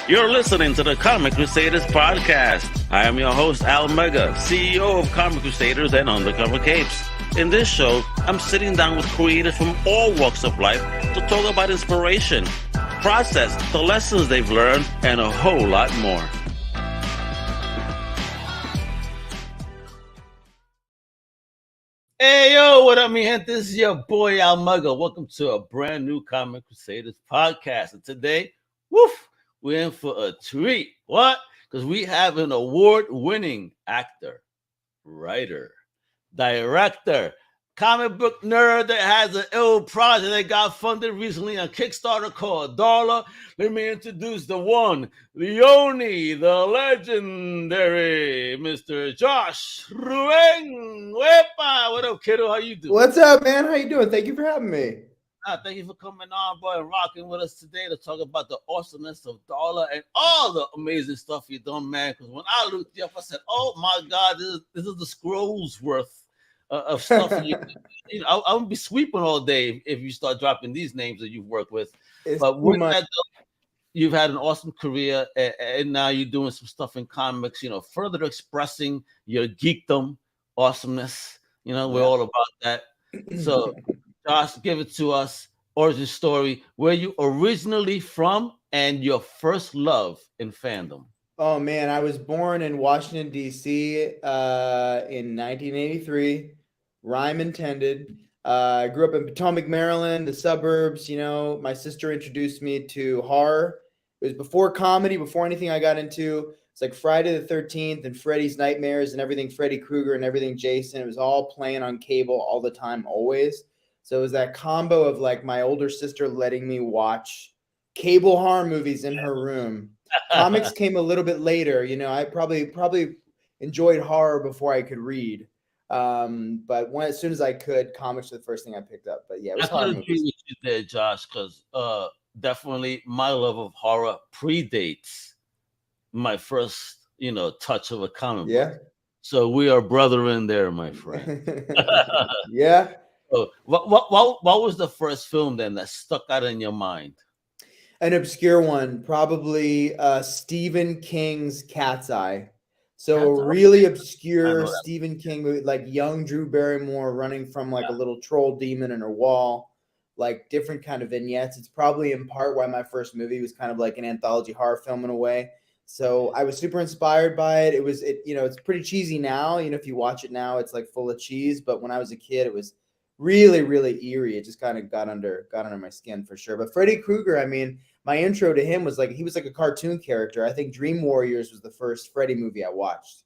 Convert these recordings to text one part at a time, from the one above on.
You're listening to the Comic Crusaders Podcast. I am your host, Al Mega, CEO of Comic Crusaders and Undercover Capes. In this show, I'm sitting down with creators from all walks of life to talk about inspiration, process, the lessons they've learned, and a whole lot more. Hey, yo, what up, mi gente? This is your boy, Al Mega. Welcome to a brand new Comic Crusaders Podcast. And today, we're in for a treat. What? Because we have an award-winning actor, writer, director, comic book nerd that has an ill project that got funded recently on Kickstarter called Darla. Let me introduce the one, the only, the legendary Mr. Josh Ruben. Wepa! What up, kiddo? How you doing? What's up, man? How you doing? Thank you for having me. Thank you for coming on, boy, and rocking with us today to talk about the awesomeness of Darla and all the amazing stuff you've done, man. Because when I looked you up, I said, "Oh my God, this is the scrolls worth of stuff." I would be sweeping all day if you start dropping these names that you've worked with. But with that, you've had an awesome career, and now you're doing some stuff in comics. Further expressing your geekdom, awesomeness. We're all about that. So. Josh, give it to us. Origin story, where you originally from and your first love in fandom. Oh, man. I was born in Washington, D.C. In 1983. Rhyme intended. I grew up in Potomac, Maryland, the suburbs. My sister introduced me to horror. It was before comedy, before anything I got into. It's like Friday the 13th and Freddy's Nightmares and everything Freddy Krueger and everything Jason. It was all playing on cable all the time, always. So it was that combo of like my older sister letting me watch cable horror movies in her room. Comics came a little bit later. I probably enjoyed horror before I could read. But as soon as I could, comics were the first thing I picked up. But yeah, it was horror movies. I agree with you there, Josh, because definitely my love of horror predates my first, touch of a comic book. So we are brethren there, my friend. Yeah. So what was the first film then that stuck out in your mind? An obscure one, probably Stephen King's Cat's Eye. So a really obscure Stephen King movie, like young Drew Barrymore running from like a little troll demon in her wall, like different kind of vignettes. It's probably in part why my first movie was kind of like an anthology horror film in a way. So I was super inspired by it. It's pretty cheesy now. If you watch it now, it's like full of cheese. But when I was a kid, it was really, really eerie. It just kind of got under my skin for sure. But Freddy Krueger, my intro to him was like he was like a cartoon character. I think Dream Warriors was the first Freddy movie I watched.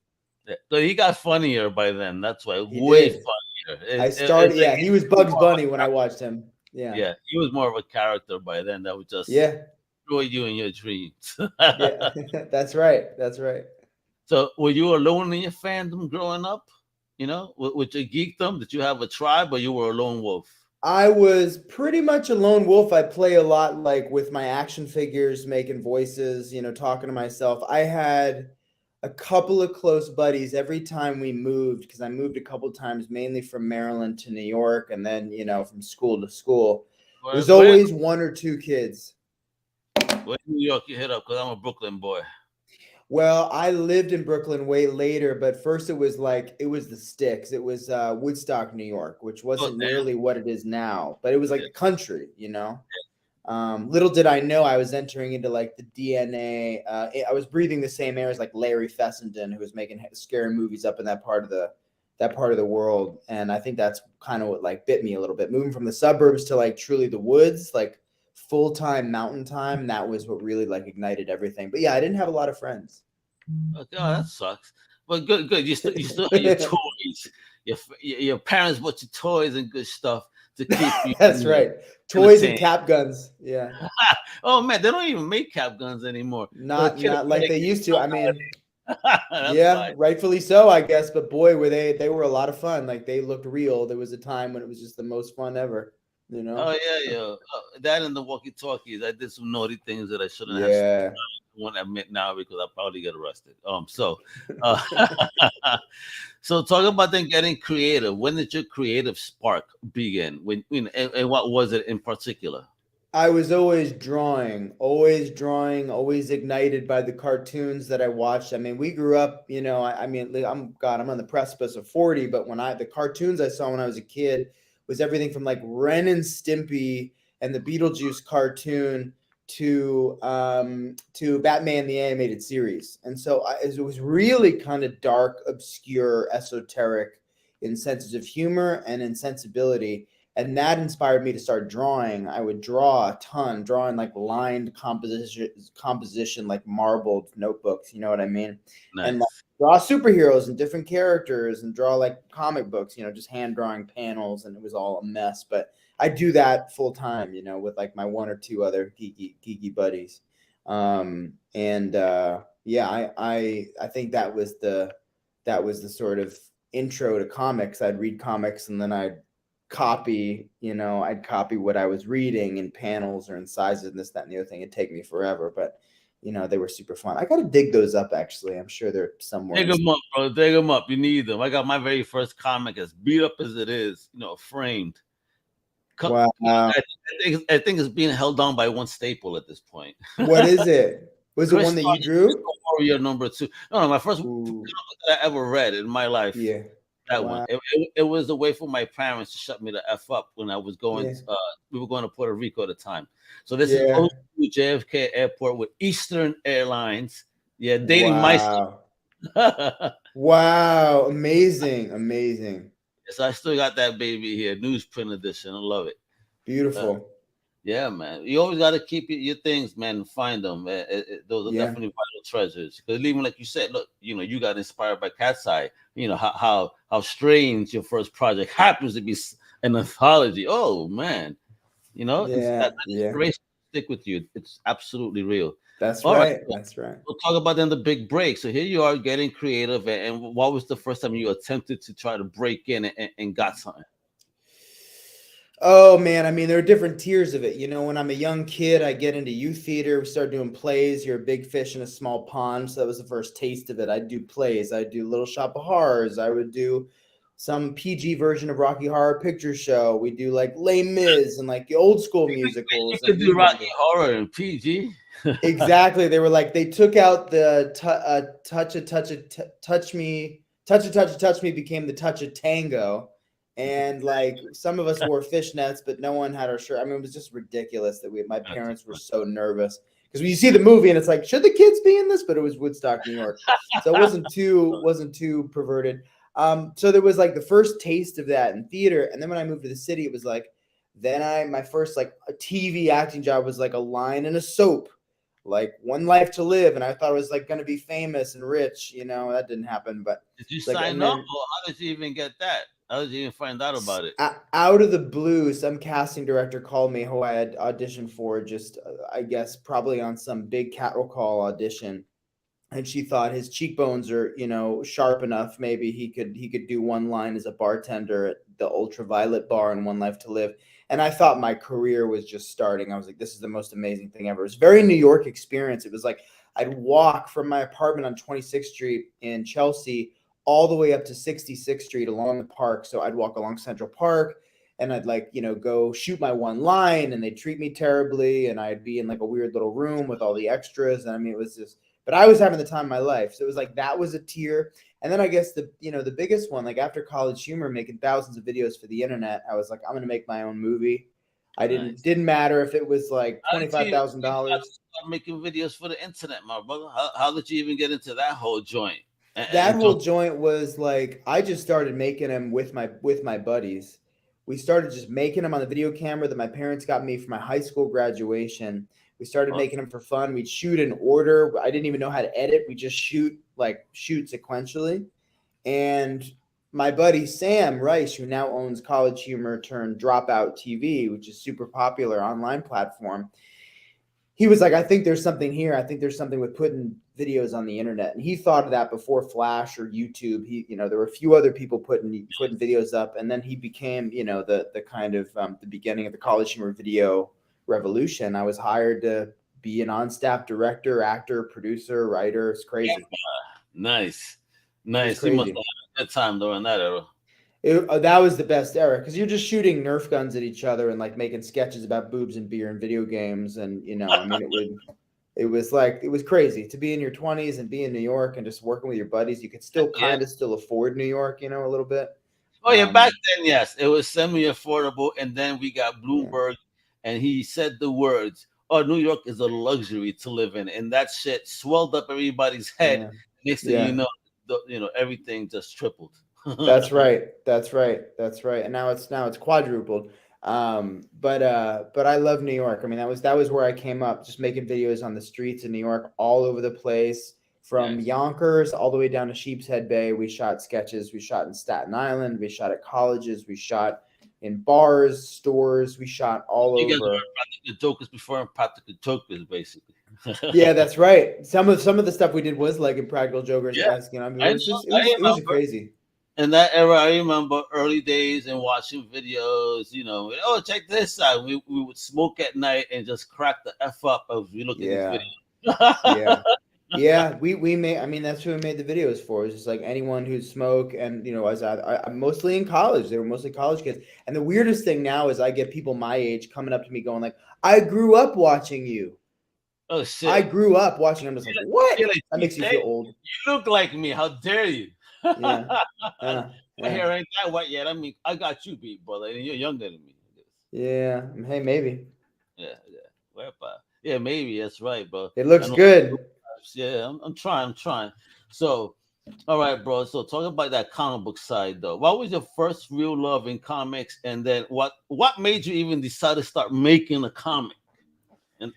So he got funnier by then. That's why way funnier. He was Bugs Bunny when I watched him. Yeah, he was more of a character by then that would just destroy you in your dreams. Yeah, that's right. So were you alone in your fandom growing up? With your geekdom, did you have a tribe or you were a lone wolf? I was pretty much a lone wolf. I play a lot like with my action figures, making voices, talking to myself. I had a couple of close buddies every time we moved, because I moved a couple of times, mainly from Maryland to New York, and then, from school to school. There's always one or two kids. What New York you hit up? Because I'm a Brooklyn boy. Well, I lived in Brooklyn way later, but first it was the sticks. It was Woodstock, New York, which wasn't nearly what it is now, but it was like the country, Little did I know I was entering into like the DNA. I was breathing the same air as like Larry Fessenden, who was making scary movies up in that part of the world. And I think that's kind of what like bit me a little bit. Moving from the suburbs to like truly the woods, like full-time mountain time, that was what really like ignited everything. But yeah, I didn't have a lot of friends. Okay, that sucks. But good. You still have your toys. Your parents bought you toys and good stuff to keep you. That's right. Toys and cap guns. Yeah. Oh man, they don't even make cap guns anymore. Not like they used to. Yeah, rightfully so, I guess. But boy, were they were a lot of fun. Like they looked real. There was a time when it was just the most fun ever. Oh yeah. That and the walkie-talkies. I did some naughty things that I shouldn't have. I won't admit now because I'll probably get arrested. So talk about then getting creative. When did your creative spark begin? And what was it in particular? I was always drawing, always ignited by the cartoons that I watched. I mean, we grew up, I mean, I'm on the precipice of 40, but the cartoons I saw when I was a kid was everything from like Ren and Stimpy and the Beetlejuice cartoon to Batman the Animated Series. And so it was really kind of dark, obscure, esoteric in senses of humor and in sensibility, and that inspired me to start drawing. I would draw a ton, drawing like lined composition like marbled notebooks, you know what I mean? Nice. And like, draw superheroes and different characters and draw like comic books, just hand drawing panels, and it was all a mess. But I do that full time, with like my one or two other geeky buddies. Yeah, I think that was the sort of intro to comics. I'd read comics and then I'd copy what I was reading in panels or in sizes and this, that, and the other thing. It'd take me forever, but they were super fun. I got to dig those up, actually. I'm sure they're somewhere. Dig them up, bro. Dig them up. You need them. I got my very first comic, as beat up as it is, framed. Wow. I think it's being held down by one staple at this point. What is it? Was it one that you drew? Warrior #2. No, my first comic that I ever read in my life. Yeah. That one. It was a way for my parents to shut me the F up when I was going. We were going to Puerto Rico at the time. So this is JFK Airport with Eastern Airlines. Yeah, dating myself. Wow, amazing. Yes, I still got that baby here, newsprint edition. I love it. Beautiful. Yeah, man. You always got to keep your things, man, and find them. Those are definitely vital treasures. Because even like you said, look, you got inspired by Cat's Eye. How strange your first project happens to be an anthology. Oh man, that inspiration stick with you. It's absolutely real. That's right. That's right. We'll talk about then the big break. So here you are getting creative. And what was the first time you attempted to try to break in and got something? Oh man, I mean, there are different tiers of it. When I'm a young kid, I get into youth theater. We start doing plays. You're a big fish in a small pond. So that was the first taste of it. I'd do plays. I'd do Little Shop of Horrors. I would do some PG version of Rocky Horror Picture Show. We do like Les Mis and like the old school musicals. You could do Rocky Horror and PG. Exactly. They were like, they took out the touch me became the touch of tango. And like some of us wore fishnets, but no one had our shirt. I mean, it was just ridiculous that my parents were so nervous, because when you see the movie and it's like, should the kids be in this? But it was Woodstock, New York, so it wasn't too perverted. So there was like the first taste of that in theater, and then when I moved to the city, it was like, my first like a TV acting job was like a line in a soap, like One Life to Live, and I thought I was like going to be famous and rich. That didn't happen. But did you sign up, or how did you even get that? How did you even find out about it? Out of the blue, some casting director called me who I had auditioned for, just I guess probably on some big cattle call audition, and she thought his cheekbones are sharp enough. Maybe he could do one line as a bartender at the Ultraviolet bar in One Life to Live. And I thought my career was just starting. I was like, this is the most amazing thing ever. It was a very New York experience. It was like I'd walk from my apartment on 26th Street in Chelsea all the way up to 66th Street along the park. So I'd walk along Central Park and I'd go shoot my one line, and they'd treat me terribly. And I'd be in like a weird little room with all the extras. And I mean, it was just, but I was having the time of my life. So it was like, that was a tier. And then I guess the biggest one, like after College Humor, making thousands of videos for the internet, I was like, I'm going to make my own movie. I didn't matter if it was like $25,000. Making videos for the internet, my brother. How did you even get into that whole joint? That whole joint was like, I just started making them with my buddies. We started just making them on the video camera that my parents got me for my high school graduation. We started making them for fun. We'd shoot in order. I didn't even know how to edit. We just shoot sequentially. And my buddy Sam Rice, who now owns College Humor turned Dropout TV, which is super popular online platform, he was like, I think there's something here. I think there's something with putting videos on the internet. And he thought of that before Flash or YouTube. There were a few other people putting videos up, and then he became, the kind of the beginning of the College Humor video revolution. I was hired to be an on-staff director, actor, producer, writer. It's crazy. Nice. You must have had a good time during that era. That was the best era because you're just shooting Nerf guns at each other and like making sketches about boobs and beer and video games, and I mean, it was crazy to be in your 20s and be in New York and just working with your buddies. You could still Yeah. kind of still afford New York, a little bit. Oh yeah, back then, yes, it was semi-affordable, and then we got Bloomberg, and he said the words, "Oh, New York is a luxury to live in," and that shit swelled up everybody's head. Yeah. Next thing you know, everything just tripled. That's right. That's right. That's right. And now it's quadrupled. But I love New York. I mean, that was where I came up, just making videos on the streets in New York, all over the place, from Yonkers all the way down to Sheepshead Bay. We shot sketches. We shot in Staten Island. We shot at colleges. We shot in bars, stores. We shot all over. Practical jokers before Impractical Jokers, basically. Yeah, that's right. Some of the stuff we did was like Impractical Jokers. Yeah. I mean, it was crazy. In that era, I remember early days and watching videos, oh, check this out. We would smoke at night and just crack the F up as we look at these videos. Yeah. We made, I mean, that's who we made the videos for. It's just like anyone who'd smoke. And, I'm mostly in college. They were mostly college kids. And the weirdest thing now is I get people my age coming up to me going like, I grew up watching you. Oh, shit. I grew up watching. I'm just like, what? That makes you feel old. You look like me. How dare you? Yeah. My hair ain't that white yet. I mean, I got you beat, brother, and you're younger than me. Yeah. Hey, maybe. Yeah, maybe that's right, bro. It looks good. Yeah, I'm trying. So, all right, bro. So, talk about that comic book side, though. What was your first real love in comics, and then what made you even decide to start making a comic? And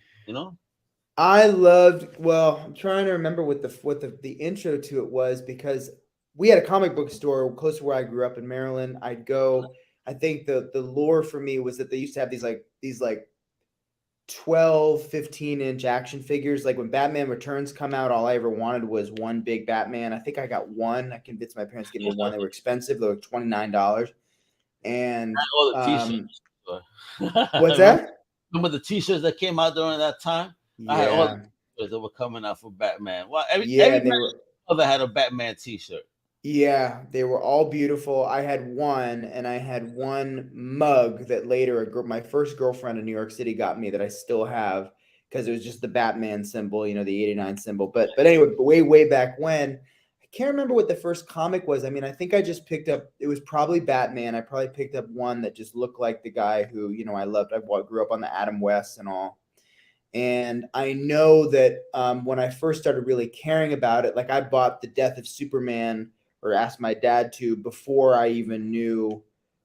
I loved. Well, I'm trying to remember what the intro to it was, because we had a comic book store close to where I grew up in Maryland. I'd go. I think the lore for me was that they used to have these 12, 15-inch action figures. Like when Batman Returns come out, all I ever wanted was one big Batman. I think I got one. I convinced my parents to get me one. They were expensive. They were $29. And what's that? Remember the T-shirts that came out during that time? Yeah. I had all the T-shirts that were coming out for Batman. Well, every other had a Batman T-shirt. Yeah, they were all beautiful. I had one, and I had one mug that later my first girlfriend in New York City got me that I still have, because it was just the Batman symbol, the 89 symbol. But anyway, way back when, I can't remember what the first comic was. I mean, I think I just picked up, it was probably Batman. I probably picked up one that just looked like the guy who, I loved. I grew up on the Adam West and all. And I know that when I first started really caring about it, like I bought The Death of Superman, or asked my dad to, before I even knew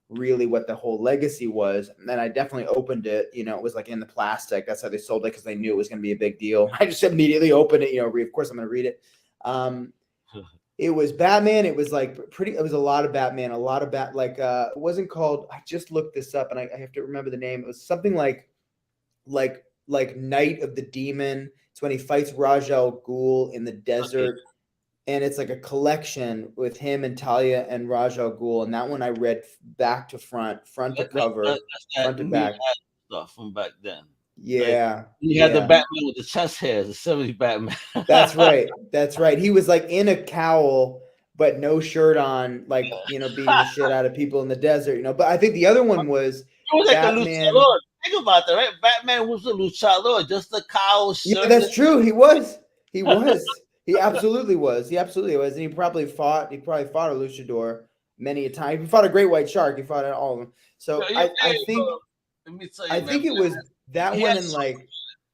really what the whole legacy was. And then I definitely opened it. It was like in the plastic. That's how they sold it, because they knew it was going to be a big deal. I just immediately opened it. Of course I'm going to read it. It was Batman. It was like it was a lot of Batman, it wasn't called, I just looked this up and I have to remember the name. It was something like Night of the Demon. It's when he fights Ra's al Ghul in the desert. Okay. And it's like a collection with him and Talia and Ra's al Ghul. And that one I read back to front to cover, front to back. Stuff from back then. Yeah. Like, you had the Batman with the chest hairs, the 70s Batman. That's right. He was like in a cowl, but no shirt on, like, beating the shit out of people in the desert, But I think the other one was Batman. Think about that, right? Batman was a luchador, just a cowl shirt. Yeah, that's true. He was. He absolutely was. And he probably fought a luchador many a time. He fought a great white shark. He fought all of them. So I think it was that one, and like,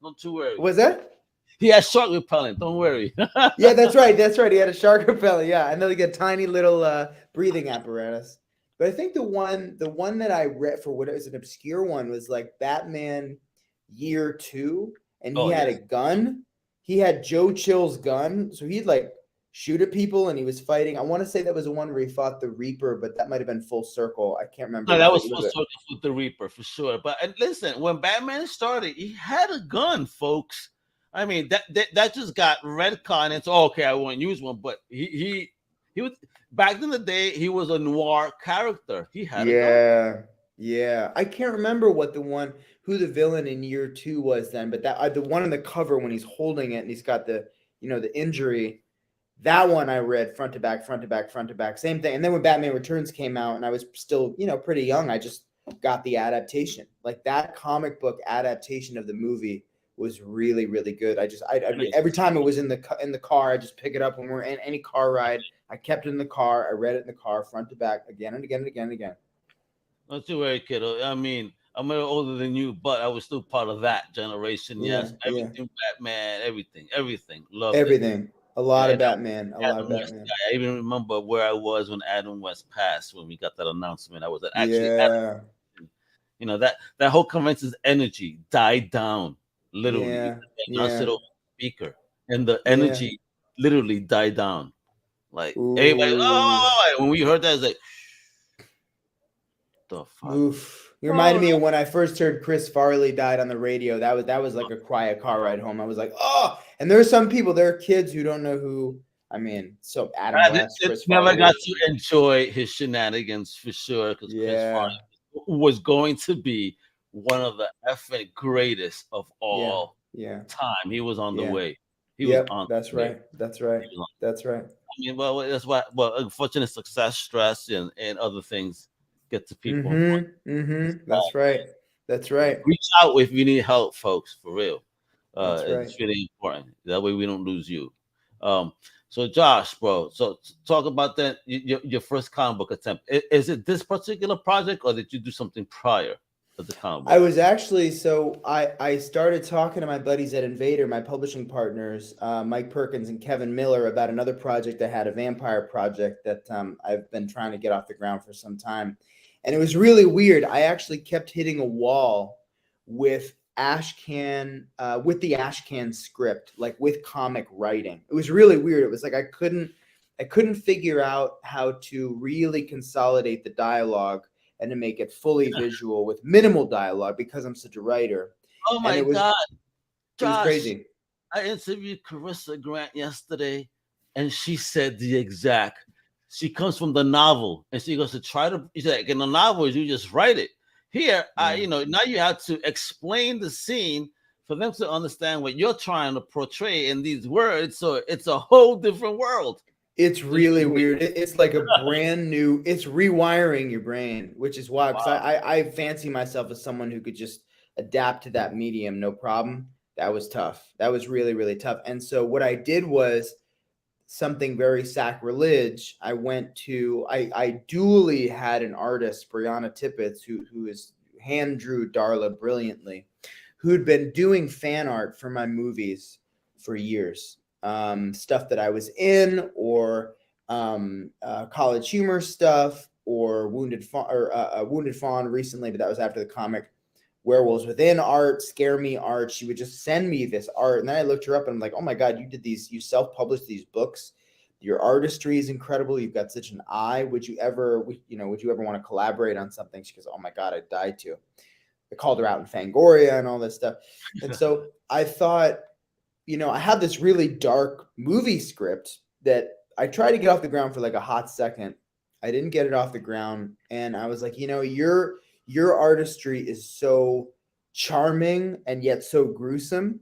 not too worried. Was that? He had shark repellent. Don't worry. Yeah, that's right. He had a shark repellent. Yeah, and then like a tiny little breathing apparatus. But I think the one that I read for what it was an obscure one was like Batman Year 2, and he had a gun. He had Joe Chill's gun, so he'd like shoot at people, and he was fighting. I want to say that was the one where he fought the Reaper, but that might have been Full Circle. I can't remember. No, that was Full Circle with the Reaper for sure. But listen, when Batman started, he had a gun, folks. I mean, that just got retconned. It's okay, I won't use one, but he was back in the day. He was a noir character. He had a gun. Yeah. I can't remember who the villain in Year 2 was then, but that the one on the cover when he's holding it and he's got the the injury. That one I read front to back, front to back, front to back, same thing. And then when Batman Returns came out, and I was still, pretty young, I just got the adaptation. Like that comic book adaptation of the movie was really, really good. I every time it was in the car, I just pick it up when we're in any car ride. I kept it in the car. I read it in the car, front to back, again and again and again and again. Not too worry, kiddo. I mean, I'm a little older than you, but I was still part of that generation. Yes, everything Batman, everything. Loved everything. it. A lot Yeah, of Batman. A lot of Adam West Batman. guy. I even remember where I was when Adam West passed. When we got that announcement, I was at actually. Yeah. That whole convention's energy died down literally. Yeah. Now sit over the speaker, and the energy literally died down. Like everybody, when we heard that, it's like, the fuck. Oof. You reminded me of when I first heard Chris Farley died on the radio. That was like a quiet car ride home. I was like, oh. And there are kids who don't know who. I mean, so Adam West, Chris never Farley. got to enjoy his shenanigans for sure, because Chris Farley was going to be one of the effing greatest of all time. He was on the way. He was on. That's right. That's right. That's right. I mean, well, that's why. Well, unfortunate success, stress, and other things get to people. That's right. That's right. Reach out if you need help, folks. For real, That's right. It's really important. That way we don't lose you. So Josh, bro, so talk about that. Your first comic book attempt. Is it this particular project, or did you do something prior to the comic book? I was actually I started talking to my buddies at Invader, my publishing partners, Mike Perkins and Kevin Miller, about another project I had, a vampire project that I've been trying to get off the ground for some time. And it was really weird. I actually kept hitting a wall with with the Ashcan script, like with comic writing. It was really weird. It was like I couldn't figure out how to really consolidate the dialogue and to make it fully visual with minimal dialogue, because I'm such a writer. Oh my God. Josh, it was crazy. I interviewed Carissa Grant yesterday, and she said the exact. She comes from the novel, and she goes to try to. She's like, in the novel, you just write it. Here, now you have to explain the scene for them to understand what you're trying to portray in these words. So it's a whole different world. It's really weird. It's like a brand new. It's rewiring your brain, which is why, because I fancy myself as someone who could just adapt to that medium, no problem. That was tough. That was really, really tough. And so what I did was something very sacrilege. I dually had an artist, Brianna Tippett, who is hand drew Darla brilliantly, who'd been doing fan art for my movies for years. Stuff that I was in, or College Humor stuff, or Wounded Fawn recently, but that was after the comic. Werewolves Within art, Scare Me art. She would just send me this art, and then I looked her up, and I'm like, oh my God, you self-published these books. Your artistry is incredible. You've got such an eye. Would you ever want to collaborate on something? She goes, oh my God, I'd die to. I called her out in Fangoria and all this stuff. And so I thought, I had this really dark movie script that I tried to get off the ground for like a hot second. I didn't get it off the ground. And I was like, your artistry is so charming and yet so gruesome.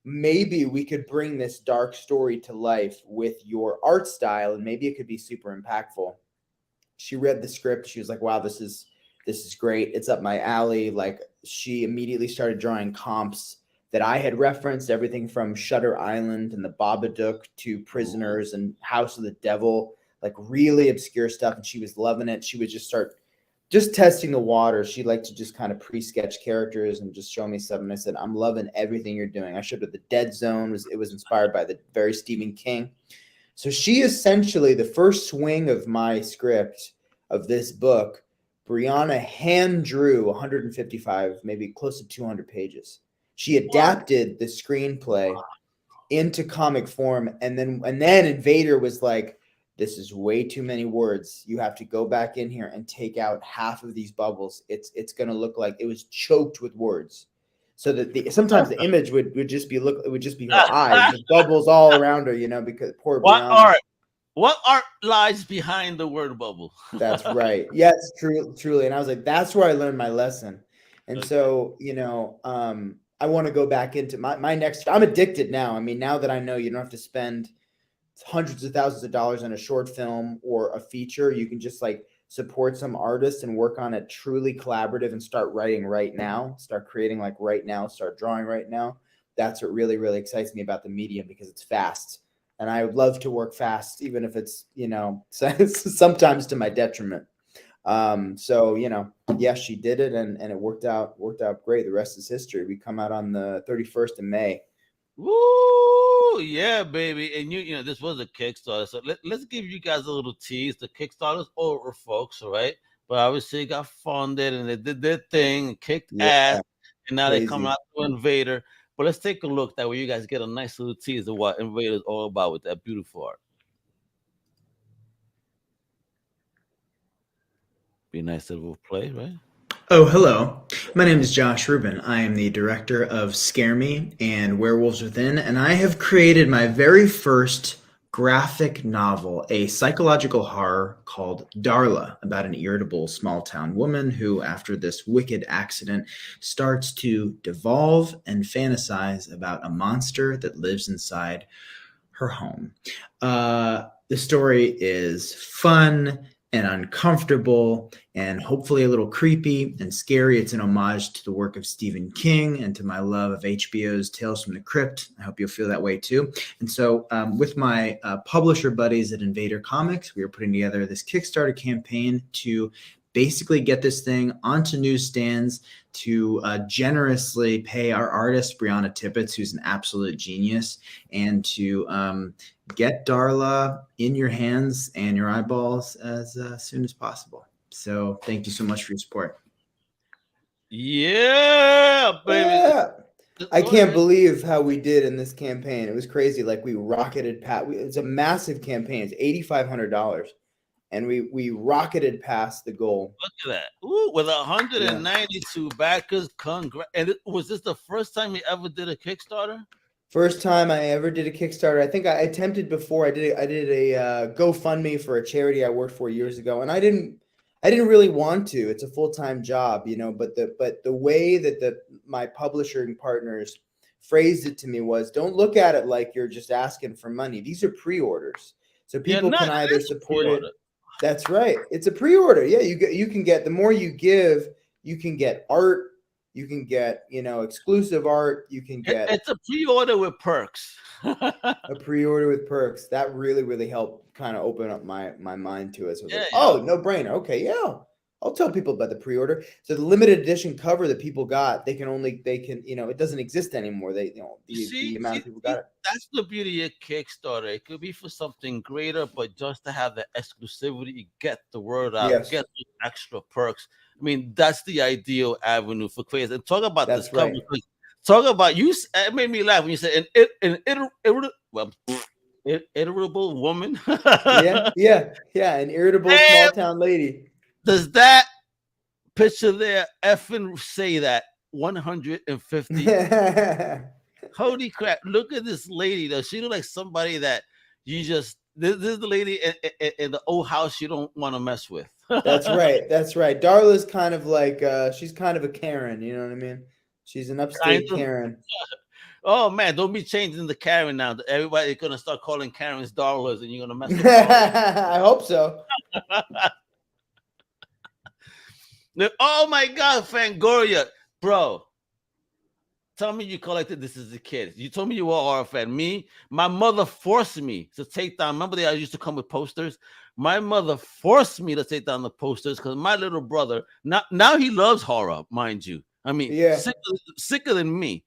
Maybe we could bring this dark story to life with your art style, and maybe it could be super impactful. She read the script. She was like, wow, this is great. It's up my alley. Like, she immediately started drawing comps that I had referenced, everything from Shutter Island and the Babadook to Prisoners and House of the Devil, like really obscure stuff. And she was loving it. She would just start testing the water. She liked to just kind of pre-sketch characters and just show me stuff. And I said, I'm loving everything you're doing. I showed her the Dead Zone. It was inspired by the very Stephen King. So she essentially, the first swing of my script of this book, Brianna hand drew 155, maybe close to 200 pages. She adapted the screenplay into comic form, and then Invader was like, this is way too many words. You have to go back in here and take out half of these bubbles. It's going to look like it was choked with words. So that sometimes the image would just be her eyes, the bubbles all around her, because poor Brianna. What art lies behind the word bubble? That's right. Yes, truly. And I was like, that's where I learned my lesson. And so, I want to go back into my next. I'm addicted now. I mean, now that I know you don't have to spend hundreds of thousands of dollars on a short film or a feature. You can just like support some artist and work on it truly collaborative and start writing right now, start creating like right now, start drawing right now. That's what really, really excites me about the medium, because it's fast. And I would love to work fast, even if it's, you know, sometimes to my detriment. So, you know, yes, she did it, and it worked out great. The rest is history. We come out on the 31st of May. Woo! Yeah, baby. And you know, this was a Kickstarter. So let's give you guys a little tease. The Kickstarter's over, folks, all right? But obviously it got funded and they did their thing and kicked ass. And now they're coming out to Invader. But let's take a look. That way you guys get a nice little tease of what Invader is all about with that beautiful art. Be a nice little play, right? Oh, hello. My name is Josh Ruben. I am the director of Scare Me and Werewolves Within, and I have created my very first graphic novel, a psychological horror called Darla, about an irritable small-town woman who, after this wicked accident, starts to devolve and fantasize about a monster that lives inside her home. The story is fun and uncomfortable and hopefully a little creepy and scary. It's an homage to the work of Stephen King and to my love of HBO's Tales from the Crypt. I hope you'll feel that way too. And so with my publisher buddies at Invader Comics, we are putting together this Kickstarter campaign to basically get this thing onto newsstands, to generously pay our artist, Brianna Tippett, who's an absolute genius, and to get Darla in your hands and your eyeballs as soon as possible. So thank you so much for your support. Yeah, baby. Yeah. I can't believe how we did in this campaign. It was crazy. Like we rocketed past. It's a massive campaign. It's $8,500. And we rocketed past the goal. Look at that. Ooh, with 192 backers. Congrats. And was this the first time you ever did a Kickstarter? First time I ever did a Kickstarter. I think I attempted before. I did a GoFundMe for a charity I worked for years ago, and I didn't really want to. It's a full-time job, you know. But the way that my publishing partners phrased it to me was, don't look at it like you're just asking for money. These are pre-orders, so people can either support it. That's right. It's a pre-order. Yeah, you can get, the more you give, you can get art. You can get, you know, exclusive art. You can get. It's a pre-order with perks. A pre-order with perks. That really, really helped kind of open up my mind to it. So oh, no brainer. Okay, yeah. I'll tell people about the pre-order. So the limited edition cover that people got, they can, you know, it doesn't exist anymore. They, you know, the amount of people got it. That's the beauty of Kickstarter. It could be for something greater, but just to have the exclusivity, get the word out, get the extra perks. I mean, that's the ideal avenue for creators. And talk about this cover. Talk about you. It made me laugh when you said an irritable woman. yeah. An irritable small town lady. Does that picture there effing say that 150? Holy crap. Look at this lady, though. She looks like somebody that you just, this is the lady in the old house you don't want to mess with. That's right. Darla's kind of like, she's kind of a Karen, you know what I mean? She's an upstate Karen. Oh, man, don't be changing the Karen now. Everybody's going to start calling Karens Darlas, and you're going to mess with them. I hope so. Oh my God, Fangoria, bro. Tell me you collected this as a kid. You told me you were a horror fan. My mother forced me to take down. Remember I used to come with posters? My mother forced me to take down the posters because my little brother, now he loves horror, mind you. I mean, sicker than me.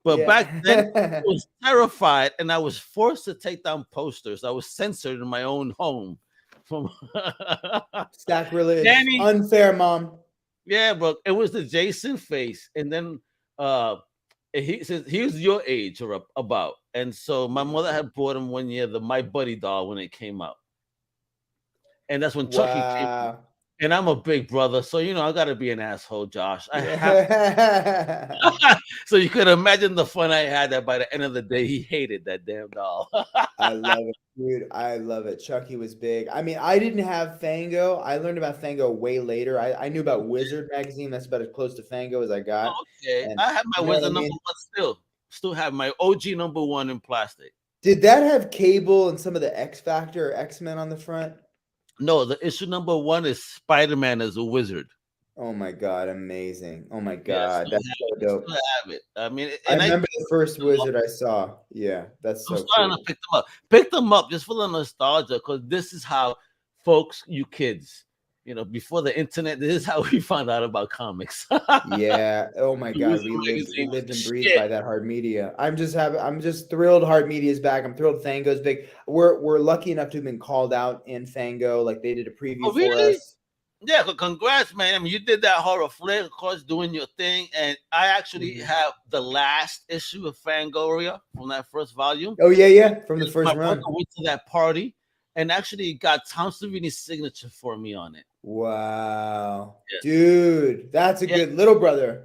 But back then, I was terrified, and I was forced to take down posters. I was censored in my own home. Sacrilege. Unfair, Mom. Yeah, bro. It was the Jason face. And then he says he was your age or about. And so my mother had bought him one year the My Buddy doll when it came out. And that's when Chucky came out. And I'm a big brother, so you know I gotta be an asshole, Josh. I have so you could imagine the fun I had. That by the end of the day, he hated that damn doll. I love it, dude. I love it. Chucky was big. I mean, I didn't have Fango. I learned about Fango way later. I knew about Wizard magazine. That's about as close to Fango as I got. Okay, and I have my Wizard number one still have my OG number one in plastic. Did that have Cable and some of the X Factor or X-Men on the front? No, the issue number 1 is Spider-Man as a wizard. Oh my God, amazing. Oh my Yeah, God, that's so dope. still have it. I mean, I and remember the first wizard I saw. Yeah, that's I'm so starting cool. to pick them up. Pick them up just for the nostalgia, because this is how folks, you kids, before the internet, this is how we found out about comics. Yeah. Oh my God, we lived and breathed by that hard media. I'm just thrilled hard media is back. I'm thrilled Fango's big. We're lucky enough to have been called out in Fango, like they did a preview Oh, for really? us. Yeah, congrats, man. I mean, you did that horror flick, of course, doing your thing. And I actually have the last issue of Fangoria from that first volume. Oh, yeah. From the first My run. brother went to that party and actually got Tom Savini's signature for me on it. Wow. Yes. Dude, that's a good little brother.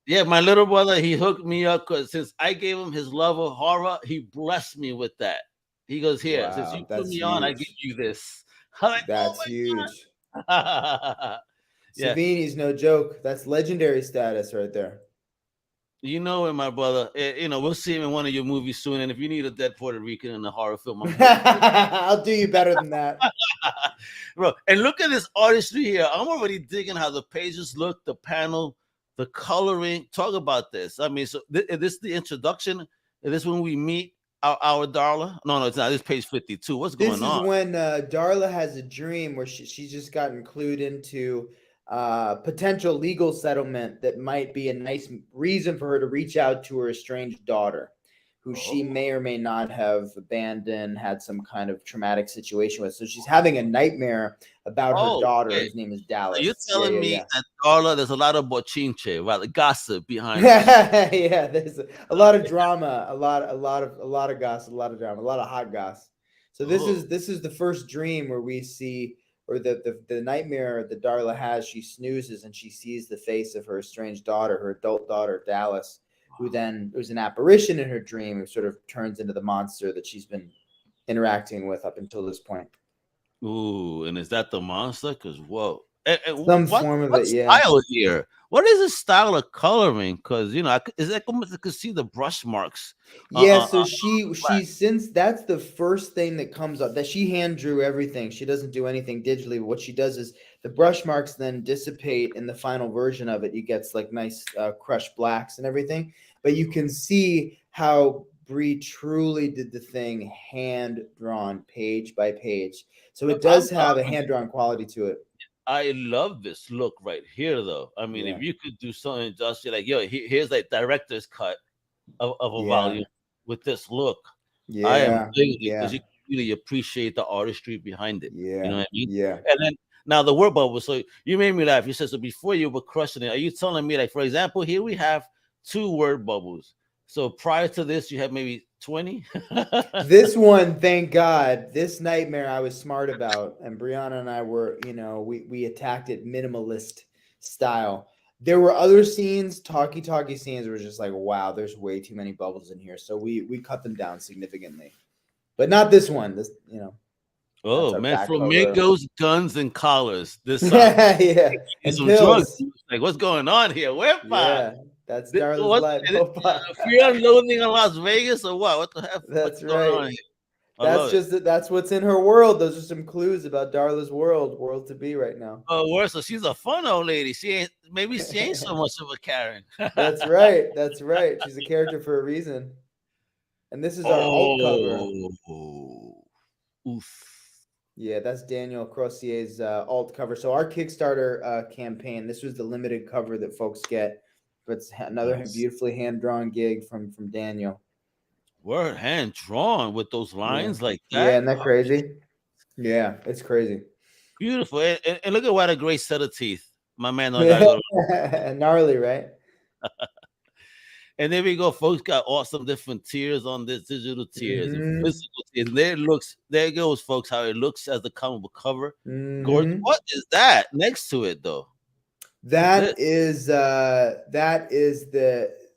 Yeah, my little brother, he hooked me up because since I gave him his love of horror, he blessed me with that. He goes, here, since you put me on, I give you this. I'm like, that's huge. Yeah. Savini's no joke. That's legendary status right there. You know it, my brother. We'll see him in one of your movies soon. And if you need a dead Puerto Rican in a horror film, I'll do you better than that. Bro, and look at this artistry here. I'm already digging how the pages look, the panel, the coloring. Talk about this. I mean, so this is the introduction. Is this when we meet our Darla? No, it's not. This is page 52. What's going on? This is when Darla has a dream where she's just gotten clued into potential legal settlement that might be a nice reason for her to reach out to her estranged daughter, who she may or may not have abandoned, had some kind of traumatic situation with. So she's having a nightmare about her daughter. His name is Dallas. So you're telling me that Darla, there's a lot of bochinche, right? The gossip behind yeah, there's a lot of drama, a lot of gossip, a lot of drama, a lot of hot gossip. So this is the first dream where we see, or the nightmare that Darla has. She snoozes and she sees the face of her estranged daughter, her adult daughter, Dallas, who then was an apparition in her dream, who sort of turns into the monster that she's been interacting with up until this point. Ooh, and is that the monster? Because whoa, some form of it, yeah. Style here? What is the style of coloring? Because is that almost, I could see the brush marks. Yeah, so she since that's the first thing that comes up, that she hand drew everything. She doesn't do anything digitally. But what she does is the brush marks then dissipate in the final version of it. You get like nice crushed blacks and everything, but you can see how Bree truly did the thing hand drawn, page by page. So it does have a hand drawn quality to it. I love this look right here, though. I mean, if you could do something just like, yo, here's like director's cut of a volume with this look. Yeah, I am because you really appreciate the artistry behind it. Yeah, you know what I mean? Yeah. And then now the word bubble. So you made me laugh. You said, so before you were crushing it, are you telling me, like, for example, here we have 2 word bubbles. So prior to this, you had maybe 20. This one, thank God, this nightmare I was smart about, and Brianna and I were, we attacked it minimalist style. There were other scenes, talkie scenes, were just like, wow, there's way too many bubbles in here. So we cut them down significantly, but not this one. This, Oh man, flamingos, guns, and collars. This yeah, and some drugs. Like, what's going on here? Where? Yeah, that's Darla's life. Fear and Loathing in Las Vegas, or what? What the heck? That's right. That's what's in her world. Those are some clues about Darla's world to be right now. Oh, so she's a fun old lady. She ain't so much of a Karen. That's right. She's a character for a reason. And this is our alt cover. Oof. Yeah, that's Daniel Crossier's alt cover. So our Kickstarter campaign, this was the limited cover that folks get. But it's another beautifully hand-drawn gig from Daniel. Word, hand drawn with those lines like that. Yeah, isn't that crazy? Yeah, it's crazy. Beautiful. And look at what a great set of teeth. My man. Gnarly, right? And there we go. Folks got awesome different tiers on this, digital tiers and physical tiers. There goes, folks, how it looks as the comic book cover. Gorgeous. What is that next to it, though? That is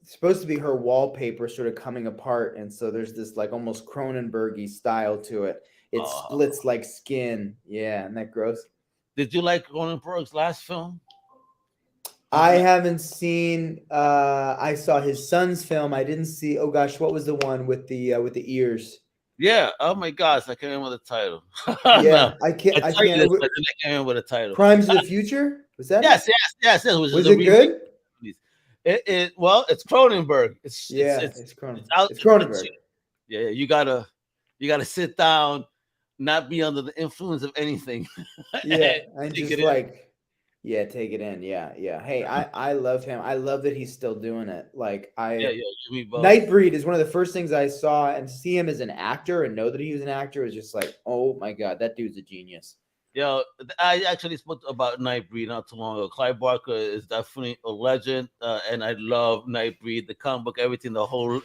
supposed to be her wallpaper sort of coming apart, and so there's this like almost Cronenberg-y style to it. It splits like skin. Yeah, isn't that gross? Did you like Cronenberg's last film? I haven't seen. I saw his son's film. I didn't see. Oh gosh, what was the one with the ears? Yeah. Oh my gosh, I can't remember the title. Yeah, No, I can't. I I tell you this, can't. but then I can't remember the title. Crimes of the Future. Was that it? Yes. Which is Was a it remake. good? Well, it's Cronenberg. Yeah, It's out. It's Cronenberg. Yeah, you gotta sit down, not be under the influence of anything. Yeah, and and take just it in. like, yeah, take it in. Yeah. Hey, I love him. I love that he's still doing it. Like Yeah, give me both. Nightbreed is one of the first things I saw, and to see him as an actor and know that he was an actor is just like, oh my god, that dude's a genius. Yo, I actually spoke about Nightbreed not too long ago. Clive Barker is definitely a legend, and I love Nightbreed, the comic book, everything, the whole.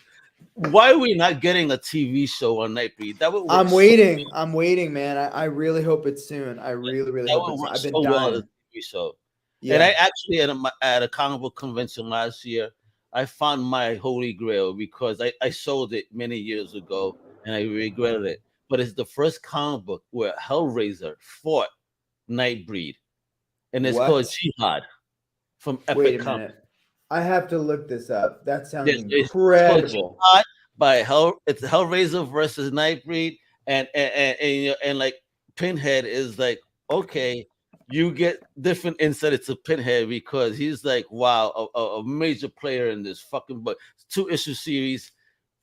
Why are we not getting a TV show on Nightbreed? That would work. I'm waiting, man. I really hope it's soon. I really That hope would it's soon. work I've been so well as dying. a TV show. And I Yeah. actually at a comic book convention last year, I found my holy grail because I sold it many years ago and I regretted it. But it's the first comic book where Hellraiser fought Nightbreed, and it's called What? Jihad from Wait Epic a Comics. minute. I have to look this up. That sounds Yes, it's called incredible. Jihad it's Hellraiser versus Nightbreed, and like Pinhead is like, okay, you get different insight into Pinhead because he's like, wow, a major player in this fucking book. 2-issue series,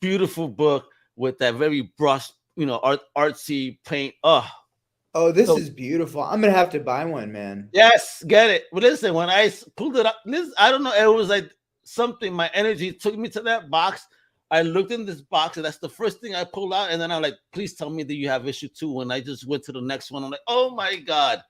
beautiful book with that very brushed, artsy paint. Oh, this So is beautiful. I'm gonna have to buy one, man. yes, get it. But listen, when I pulled it up, I don't know, it was like something. My energy took me to that box. I looked in this box, and that's the first thing I pulled out. And then I'm like, please tell me that you have issue 2. And I just went to the next one. I'm like, oh my God.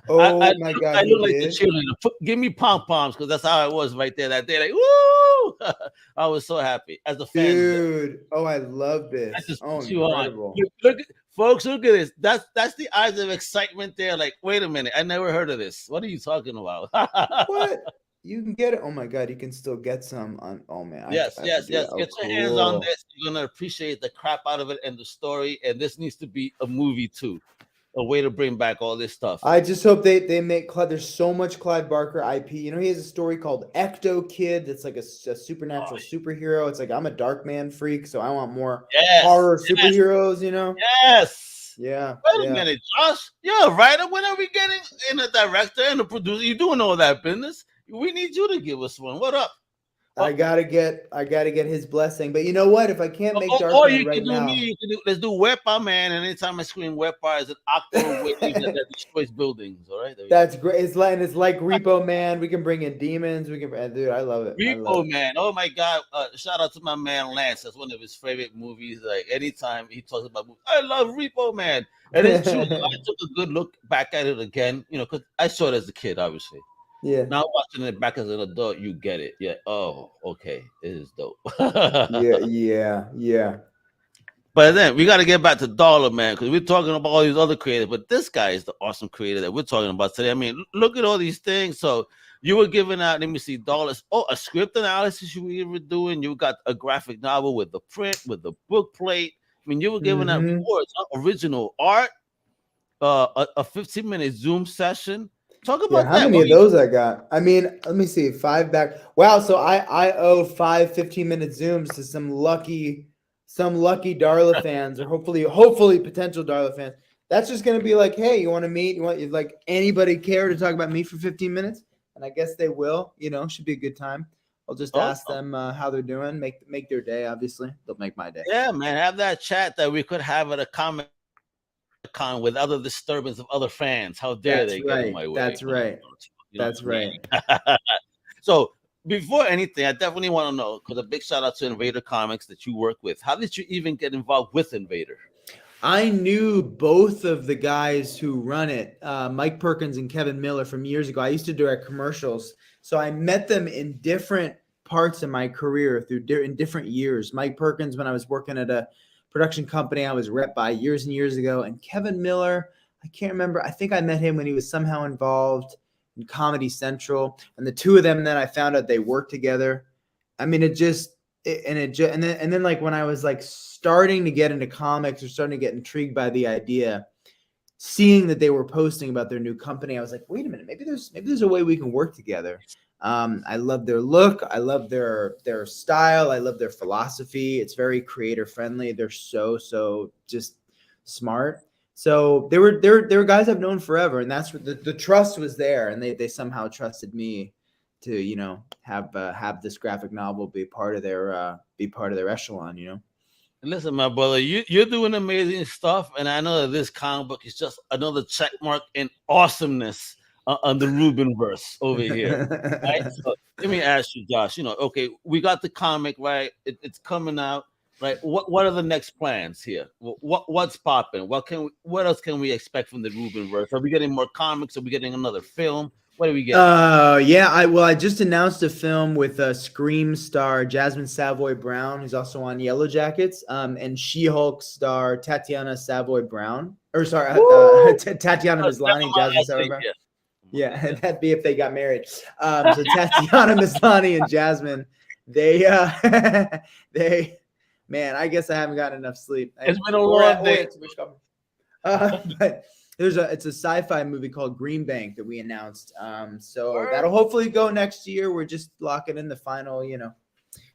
Oh my god, I you look like the did? cheerleader. Give me pom poms because that's how I was right there that day. Like, woo! I was so happy as a fan. Dude. Oh, I love I this. just Oh, put you on. incredible. Folks, look at this. That's the eyes of excitement there. Like, wait a minute, I never heard of this. What are you talking about? What? You can get it. Oh my god, you can still get some on. Oh man, I Yes. have to do that. Oh, Get your hands on cool. this. You're gonna appreciate the crap out of it and the story. And this needs to be a movie too, a way to bring back all this stuff. I just hope they make Clive. There's so much Clive Barker IP. You know, he has a story called Ecto Kid that's like a supernatural superhero. It's like I'm a dark man freak, so I want more horror superheroes. You know? Yes. Yeah. Wait a minute, Josh. You're a writer. When are we getting in a director and a producer? You're doing all that business. We need you to give us one. What up? I gotta get his blessing. But you know what? If I can't make Dark Or Man you right can do now, me. Let's do Wepa Man. And anytime I scream Wepa, is an octo wave that destroys buildings. All right. that's great. It's like Repo Man. We can bring in demons. We can, dude. I love it. Repo Man. Oh my God. Shout out to my man Lance. That's one of his favorite movies. Like anytime he talks about movies, I love Repo Man. And it's true. I took a good look back at it again, because I saw it as a kid, obviously. Yeah. Now watching it back as an adult, you get it. Yeah. Oh, okay. It is dope. Yeah. But then we got to get back to Darla, man, because we're talking about all these other creators, but this guy is the awesome creator that we're talking about today. I mean, look at all these things. So you were giving out, let me see, Darla's, a script analysis you were doing. You got a graphic novel with the print, with the book plate. I mean, you were giving out rewards, original art, a 15-minute Zoom session. Talk about how many of those I got? I mean, let me see, 5 back. Wow, so I owe 5 15-minute Zooms to some lucky Darla fans, or hopefully potential Darla fans. That's just gonna be like, hey, you want to meet? Like anybody care to talk about me for 15 minutes? And I guess they will. Should be a good time. I'll just ask them how they're doing. Make their day. Obviously, they'll make my day. Yeah, man, have that chat that we could have at a Comic Con with other disturbance of other fans. How dare they get in my way? That's right. That's right. So before anything, I definitely want to know, because a big shout out to Invader Comics that you work with. How did you even get involved with Invader? I knew both of the guys who run it, Mike Perkins and Kevin Miller, from years ago. I used to direct commercials, so I met them in different parts of my career in different years. Mike Perkins, when I was working at a production company I was rep by years and years ago, and Kevin Miller, I can't remember. I think I met him when he was somehow involved in Comedy Central, and the two of them, then I found out they worked together. I mean, and then like when I was like starting to get into comics or starting to get intrigued by the idea, seeing that they were posting about their new company, I was like, wait a minute, maybe there's a way we can work together. I love their look. I love their style. I love their philosophy. It's very creator friendly. They're so just smart. So they were guys I've known forever, and that's what the trust was there, and they somehow trusted me to have this graphic novel be part of their echelon. Listen, my brother, you're doing amazing stuff, and I know that this comic book is just another check mark in awesomeness on the Ruben verse over here. Right? So let me ask you, Josh. Okay, we got the comic, right? It's coming out, right? What are the next plans here? What's popping? What else can we expect from the Ruben verse? Are we getting more comics? Are we getting another film? What do we get? I just announced a film with Scream star Jasmine Savoy Brown, who's also on Yellow Jackets, and She-Hulk star Tatiana Savoy Brown, Tatiana Maslany, Jasmine Savoy Brown. Yeah, that'd be if they got married. So Tatiana Maslany and Jasmine, they, man, I guess I haven't gotten enough sleep. It's been a long day. But it's a sci-fi movie called Green Bank that we announced. So that'll hopefully go next year. We're just locking in the final,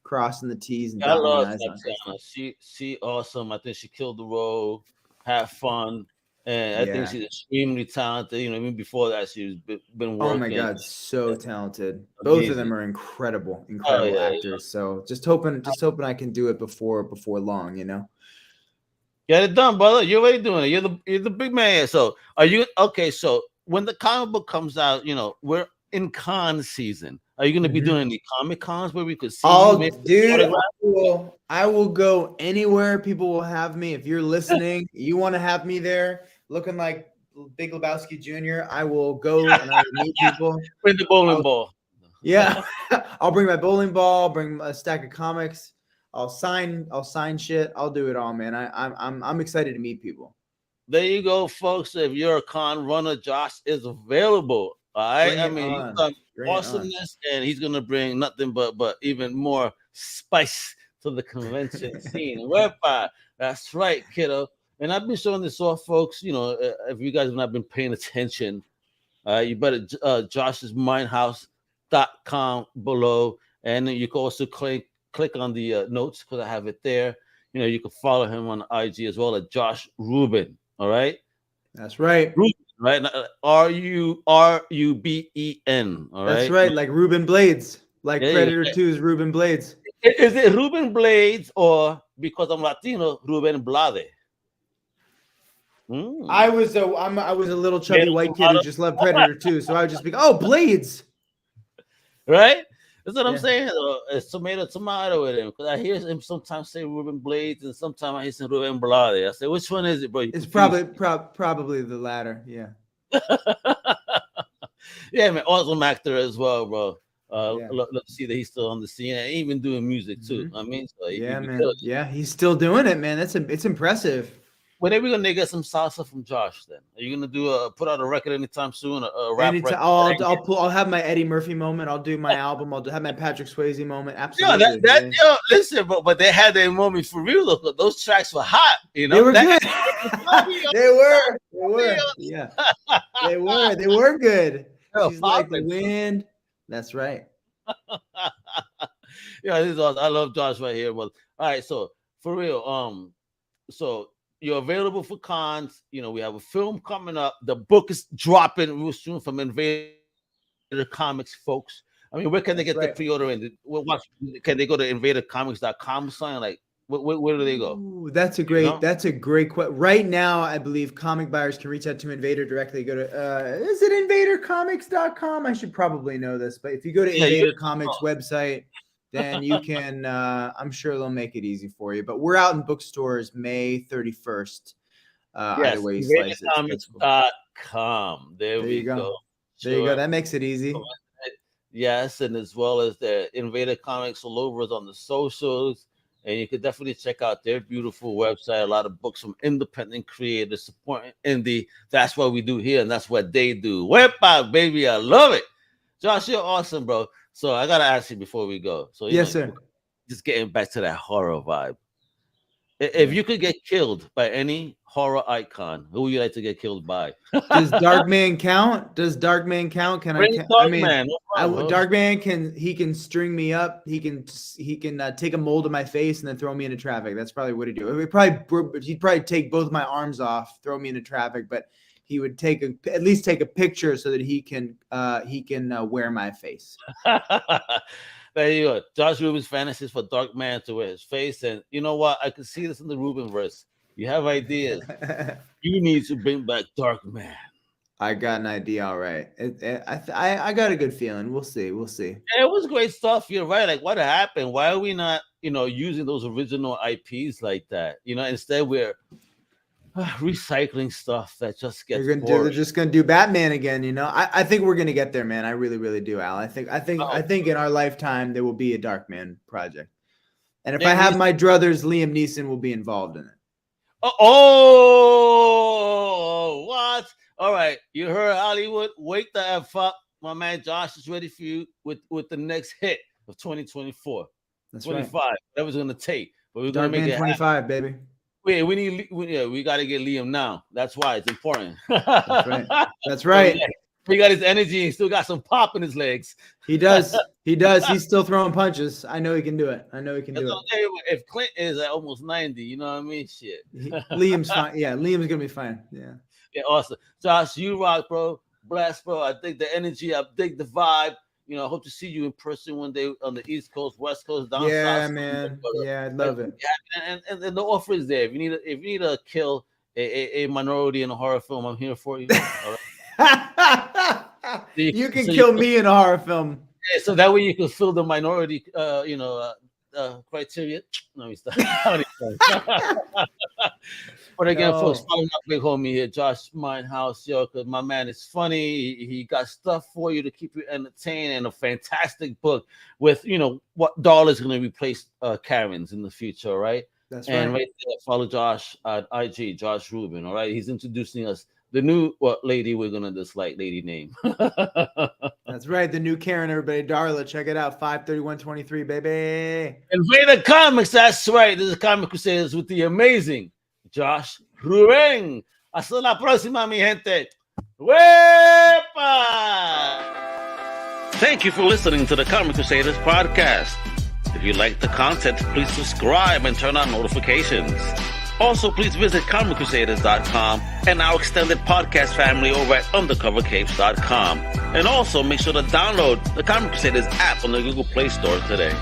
crossing the T's and dotting the I's on it. She awesome. I think she killed the role. Have fun. And I think she's extremely talented. Even before that, she's been working. Oh my God, so talented. Both of them are incredible actors. So just hoping I can do it before long. Get it done, brother. You're already doing it. You're the big man. So are you okay? So when the comic book comes out, we're in con season. Are you going to be doing any Comic Cons where we could see you? Dude, I will go anywhere people will have me. If you're listening, you want to have me there looking like Big Lebowski Jr., I will go and I will meet people. Bring the bowling ball. Yeah. I'll bring my bowling ball, bring a stack of comics. I'll sign shit. I'll do it all, man. I'm excited to meet people. There you go, folks. If you're a con runner, Josh is available. All right. He's done awesomeness, and he's gonna bring nothing but even more spice to the convention scene. That's right, kiddo. And I've been showing this off, folks. If you guys have not been paying attention, you better josh'smindhouse.com below, and you can also click on the notes because I have it there. You can follow him on IG as well at Josh Ruben. All right. That's right. Ruben, right. Ruben. All right. That's right. Like Ruben Blades. Like Predator 2's Ruben Blades. Is it Ruben Blades or because I'm Latino, Ruben Blade? I was a little chubby white kid who just loved Predator 2, so I would just be Blades. Right? That's what I'm saying. It's tomato with him. Because I hear him sometimes say Ruben Blades and sometimes I hear him Ruben Blade. I say, which one is it, bro? It's probably the latter. Yeah. Yeah, man. Awesome actor as well, bro. Let's see that he's still on the scene and even doing music too. I mean, so man. Yeah, he's still doing it, man. It's impressive. When are we gonna get some salsa from Josh? Then are you gonna put out a record anytime soon? A rap record? I'll have my Eddie Murphy moment. I'll do my album. I'll have my Patrick Swayze moment. Absolutely. Listen, but they had their moment for real. Look, those tracks were hot. They were good. They were. Yeah, they were. They were good. She's like the wind. That's right. Yeah, this is awesome. I love Josh right here. Well, all right, so for real, so you're available for cons. We have a film coming up. The book is dropping real soon from Invader Comics, folks. I mean, where can they get the pre-order in? Can they go to invadercomics.com or something? Like, where do they go? Ooh, that's a great question. Right now, I believe comic buyers can reach out to Invader directly. Go to is it invadercomics.com? I should probably know this, but if you go to Invader Comics website, then you can, I'm sure they'll make it easy for you. But we're out in bookstores May 31st. Either way you slice it. Comics.com. There we go. There you go. That makes it easy. Yes, and as well as the Invader Comics all over on the socials. And you can definitely check out their beautiful website. A lot of books from independent creators supporting indie. That's what we do here, and that's what they do. Wepa, baby, I love it. Josh, you're awesome, bro. So I gotta ask you before we go. So yes, sir. Just getting back to that horror vibe. If you could get killed by any horror icon, who would you like to get killed by? Does Darkman count? Can Bring I? Darkman. No I problem. Darkman can string me up. He can take a mold of my face and then throw me into traffic. That's probably what he'd do. He'd probably take both my arms off, throw me into traffic, but he would at least take a picture so that he can wear my face. There you go. Josh Ruben's fantasies for Darkman to wear his face. And you know what? I can see this in the Ruben verse. You have ideas. You need to bring back Darkman. I got an idea. All right. I got a good feeling. We'll see. Yeah, it was great stuff. You're right. Like, what happened? Why are we not, using those original IPs like that? Instead we're recycling stuff that just gets boring. They're just gonna do Batman again. I think we're gonna get there, man. I really, really do, Al. I think in our lifetime there will be a Darkman project, and if I have my druthers, Liam Neeson will be involved in it. Oh, what? All right, you heard Hollywood. Wake the F up. My man Josh is ready for you with the next hit of 2024. That's 25. Right. That was gonna take, but we're gonna make it 25, baby. Wait, we got to get Liam now. That's why it's important. That's right. So, yeah, he got his energy. He still got some pop in his legs. He does. He's still throwing punches. I know he can do it. If Clint is at almost 90, you know what I mean? Shit. Liam's fine. Yeah, Liam's gonna be fine. Yeah. Yeah, awesome. Josh, you rock, bro. Bless, bro. I dig the energy. I dig the vibe. I hope to see you in person one day on the East Coast, West Coast, down south. Yeah, man. Yeah, I'd love it. Yeah, and the offer is there. If you need to kill a minority in a horror film, I'm here for you. All right? You can kill me in a horror film. Yeah, so that way you can fill the minority, criteria. No, he's not. But again, folks, follow my big homie here, Josh Minehouse, because my man is funny. He got stuff for you to keep you entertained, and a fantastic book with, what Darla is going to replace Karen's in the future, right? That's and right. Right there, follow Josh at IG, Josh Ruben, all right? He's introducing us the new lady we're going to dislike, lady name. That's right, the new Karen, everybody. Darla, check it out, 5/31/23, baby. Invader Comics, that's right. This is Comic Crusaders with the amazing Josh Ruben. Hasta la próxima, mi gente. Wepa! Thank you for listening to the Comic Crusaders podcast. If you like the content, please subscribe and turn on notifications. Also, please visit comiccrusaders.shop and our extended podcast family over at undercovercapes.com. And also, make sure to download the Comic Crusaders app on the Google Play Store today.